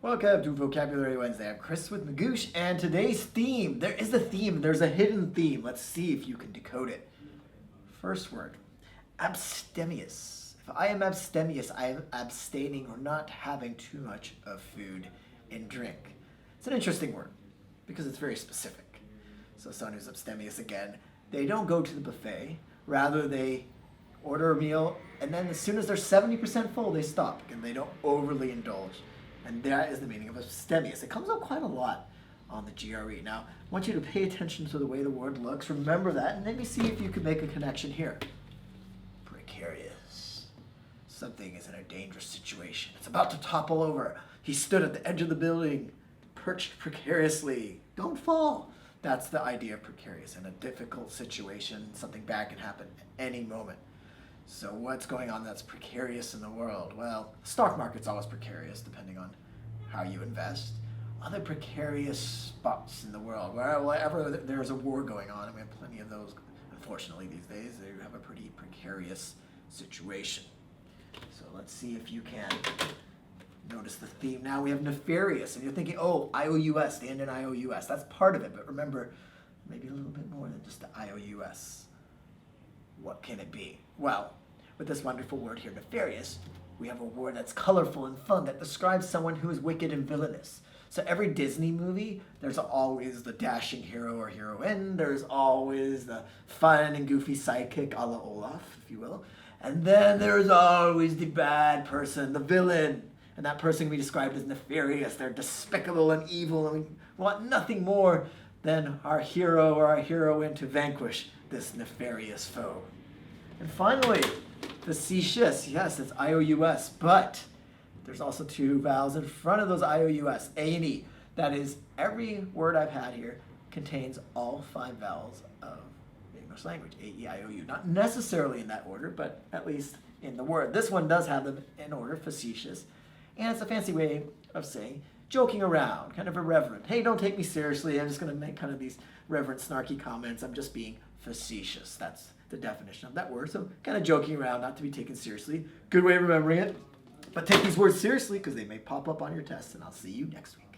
Welcome to Vocabulary Wednesday. I'm Chris with Magoosh, and today's theme, there is a theme, there's a hidden theme. Let's see if you can decode it. First word, abstemious. If I am abstemious, I am abstaining or not having too much of food and drink. It's an interesting word because it's very specific. So someone who's abstemious, again, they don't go to the buffet. Rather, they order a meal, and then as soon as they're 70% full, they stop, and they don't overly indulge. And that is the meaning of abstemious. It comes up quite a lot on the GRE. Now, I want you to pay attention to the way the word looks. Remember that, and maybe see if you can make a connection here. Precarious. Something is in a dangerous situation. It's about to topple over. He stood at the edge of the building, perched precariously. Don't fall. That's the idea of precarious. In a difficult situation, something bad can happen at any moment. So what's going on that's precarious in the world? Well, the stock market's always precarious depending on how you invest. Other precarious spots in the world, wherever there's a war going on, and we have plenty of those, unfortunately, these days, they have a pretty precarious situation. So let's see if you can notice the theme. Now we have nefarious, and you're thinking, oh, IOUS, the end in IOUS. That's part of it, but remember, maybe a little bit more than just the IOUS. What can it be? Well, with this wonderful word here, nefarious, we have a word that's colorful and fun that describes someone who is wicked and villainous. So every Disney movie, there's always the dashing hero or heroine. There's always the fun and goofy sidekick a la Olaf, if you will. And then there's always the bad person, the villain. And that person can be described as nefarious. They're despicable and evil, and we want nothing more than our hero or our heroine to vanquish this nefarious foe. And finally, facetious. Yes, it's IOUS, but there's also two vowels in front of those IOUS, A and E. That is, every word I've had here contains all 5 vowels of the English language, A, E, I, O, U. Not necessarily in that order, but at least in the word. This one does have them in order, facetious. And it's a fancy way of saying joking around, kind of irreverent. Hey, don't take me seriously. I'm just going to make kind of these reverent, snarky comments. I'm just being facetious. That's the definition of that word. So kind of joking around, not to be taken seriously. Good way of remembering it. But take these words seriously because they may pop up on your test, and I'll see you next week.